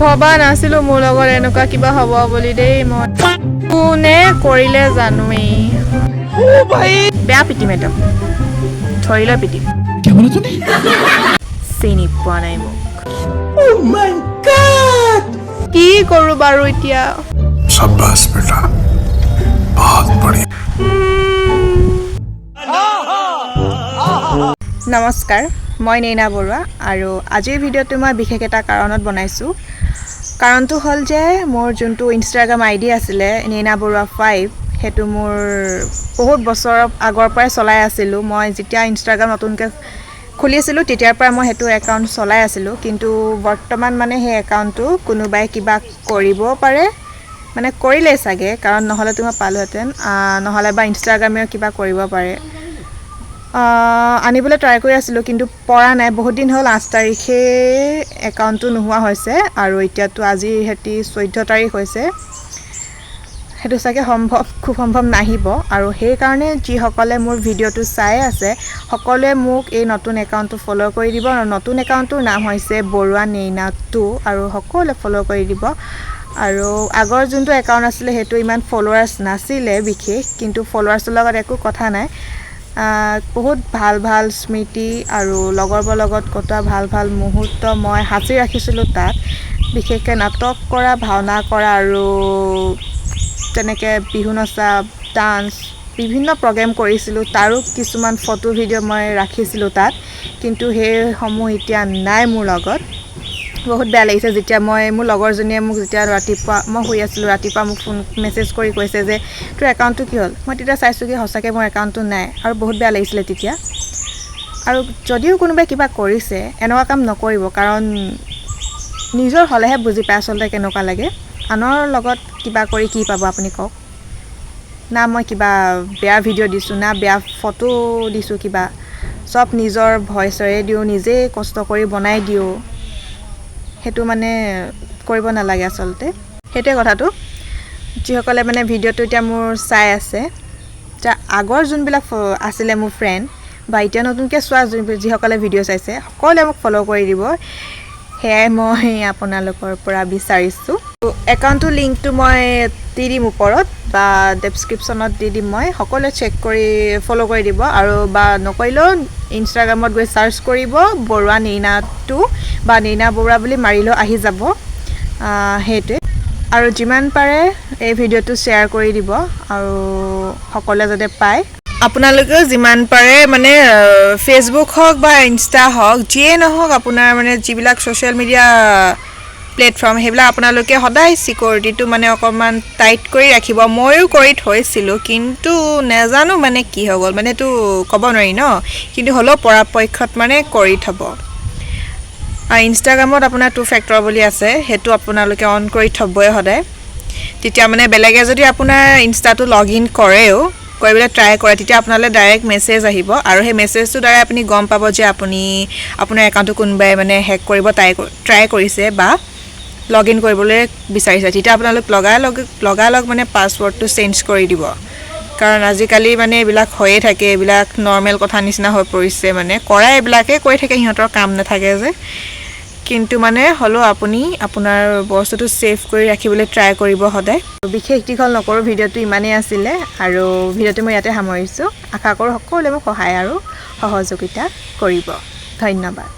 ভবা নাছিলো মোৰ লগত এনেকুৱা কিবা হ'ব বুলি দেই মই কোনে কৰিলে জানোৱেই বেয়া পিটিম একদম ধৰি লৈ পিটিম চিনি পোৱা নাই মোক কি কৰো বাৰু এতিয়া शाबाश बेटा बहुत बढ़िया নমস্কাৰ মই নেইনা বৰুৱা আৰু আজিৰ ভিডিঅ'টো মই বিশেষ এটা কাৰণত বনাইছো কাৰণটো হ'ল যে মোৰ যোনটো ইনষ্টাগ্ৰাম আইডি আছিলে নেইনা বৰুৱা 5 হেতু মোৰ বহুত বছৰ আগৰ পৰাই চলাই আছিলো মই যেতিয়া ইনষ্টাগ্ৰাম নতুনকৈ খুলিছিলো তেতিয়াৰ পৰা মই হেতু একাউণ্ট চলাই আছিলো কিন্তু বৰ্তমান মানে সেই একাউণ্টটো কোনোবাই কিবা কৰিব পাৰে মানে কৰিলে চাগে কাৰণ নহলে তুমি পালোহেতেন নহলে বা ইনষ্টাগ্ৰামে কিবা কৰিব পাৰে আনিবলৈ ট্ৰাই কৰি আছিলো কিন্তু পৰা নাই বহুত দিন হ'ল 8 তাৰিখে একাউণ্টটো নোহোৱা হৈছে আৰু এতিয়াতো আজি হেতি 14 তাৰিখ হৈছে হেতু চাগে খুব সম্ভৱ নাহিব আৰু সেই কাৰণে যি সকলে মোৰ ভিডিঅ'টো চাই আছে সকলোৱে মোক এই নতুন একাউণ্টটো ফলো কৰি দিব আৰু নতুন একাউণ্টটোৰ নাম হৈছে বৰুৱা নেইনা 2 আৰু সকলোৱে ফলো কৰি দিব আৰু আগৰ যোনটো একাউণ্ট আছিল হেতু ইমান ফলোৱাৰ্স নাছিলে বিশেষ কিন্তু ফলোৱাৰ্সৰ লগত একো কথা নাই বহুত ভাল ভাল স্মৃতি আৰু লগৰবৰ লগত কটা ভাল ভাল মুহূৰ্ত মই হাসি ৰাখিছিলো তাত বিশেষকৈ নাটক কৰা ভাওনা কৰা আৰু তেনেকৈ বিহু নচা ডান্স বিভিন্ন প্ৰগ্ৰাম কৰিছিলো তাৰো কিছুমান ফটো ভিডিঅ' মই ৰাখিছিলো তাত কিন্তু সেই সমূহ এতিয়া নাই মোৰ লগত বহুত বেয়া লাগিছে যেতিয়া মই মোৰ লগৰজনীয়ে মোক যেতিয়া ৰাতিপুৱা মই হৈ আছিলো ৰাতিপুৱা মোক ফোন মেছেজ কৰি কৈছে যে তোৰ একাউণ্টটো কি হ'ল মই তেতিয়া চাইছো কি হসাকে মোৰ একাউণ্টটো নাই আৰু বহুত বেয়া লাগিছিল তেতিয়া আৰু যদিও কোনোবাই কিবা কৰিছে এনেকুৱা কাম নকৰিব কাৰণ নিজৰ হলেহে বুজি পায় আচলতে কেনেকুৱা লাগে আনৰ লগত কিবা কৰি কি পাব আপুনি কওক না মই কিবা বেয়া ভিডিঅ' দিছো না বেয়া ফটো দিছো কিবা সব নিজৰ ভয়েসৰে দিও নিজে কষ্ট কৰি বনাই দিও হেতু মানে কৰিব নালাগে আচলতে হেতে কথাটো যিসকলে মানে ভিডিঅ'টো এতিয়া মোৰ চাই আছে যা আগৰ যোনবিলাক আছিলে মোৰ ফ্ৰেন্ড বা এতিয়া নতুনকৈ চোৱা যিসকলে ভিডিঅ' চাইছে সকলোৱে মোক ফলো কৰি দিব হেয়াই মই আপোনালোকৰ পৰা বিচাৰিছো একাউণ্টৰ লিংকটো মই দি দিম ওপৰত বা ডেসক্ৰিপচনত দি দিম মই সকলোৱে চেক কৰি ফলো কৰি দিব আৰু বা নকৰিলেও ইনষ্টাগ্ৰামত গৈ সাৰ্চ কৰিব বৰুৱা নেইনা 2 বা নেইনা বৰুৱা বুলি মাৰিলেও আহি যাব হেতুৱে আৰু যিমান পাৰে এই ভিডিঅ'টো শ্বেয়াৰ কৰি দিব আৰু সকলোৱে যাতে পায় আপোনালোকে যিমান পাৰে মানে ফেসবুক হওক বা ইনষ্টা হওক যিয়ে নহওক আপোনাৰ মানে যিবিলাক সোশ্যাল মিডিয়া প্লেটফৰ্ম হেবিলাক আপোনালোকে সদায় সিকিউৰিটিটো মানে অকমান টাইট কৰি ৰাখিব ময়ো কৰি থৈছিলো কিন্তু নেজানো মানে কি হৈ গল মানে তো ক'ব নোৱাৰি ন কিন্তু হলো পৰাপক্ষত মানে কৰি থব আৰু ইনষ্টাগ্ৰামত আপোনাৰ 2 ফেক্টৰ বুলি আছে হেতু আপোনালোকে অন কৰি থবই সদায় তেতিয়া মানে বেলেগে যদি আপোনাৰ ইনষ্টাটো লগইন কৰেও কৰিবলৈ ট্ৰাই কৰে তেতিয়া আপোনালৈ ডাইৰেক্ট মেছেজ আহিব আৰু সেই মেছেজটো দ্বাৰা আপুনি গম পাব যে আপুনি আপোনাৰ একাউণ্টটো কোনবাই মানে হেক কৰিব ট্ৰাই কৰিছে বা লগইন কৰিবলৈ বিচাৰিছে তেতিয়া আপোনালোক লগালগ মানে পাছৱৰ্ডটো চেঞ্জ কৰি দিব কাৰণ আজিকালি মানে এইবিলাক হৈয়ে থাকে এইবিলাক নৰ্মেল কথা নিচিনা হৈ পৰিছে মানে কৰা এইবিলাকে কৰি থাকে হিহঁতৰ কাম নাথাকে যে কিন্তু মানে হলো আপুনি আপোনাৰ বস্তুটো সেভ কৰি ৰাখিবলৈ ট্ৰাই কৰিব সদায় বিশেষ দীঘল নকৰো ভিডিঅ'টো ইমানেই আছিল আৰু ভিডিঅ'টো মই ইয়াতে সামৰিছো আশা কৰো সকলোৱে মোক সহায় আৰু সহযোগিতা কৰিব ধন্যবাদ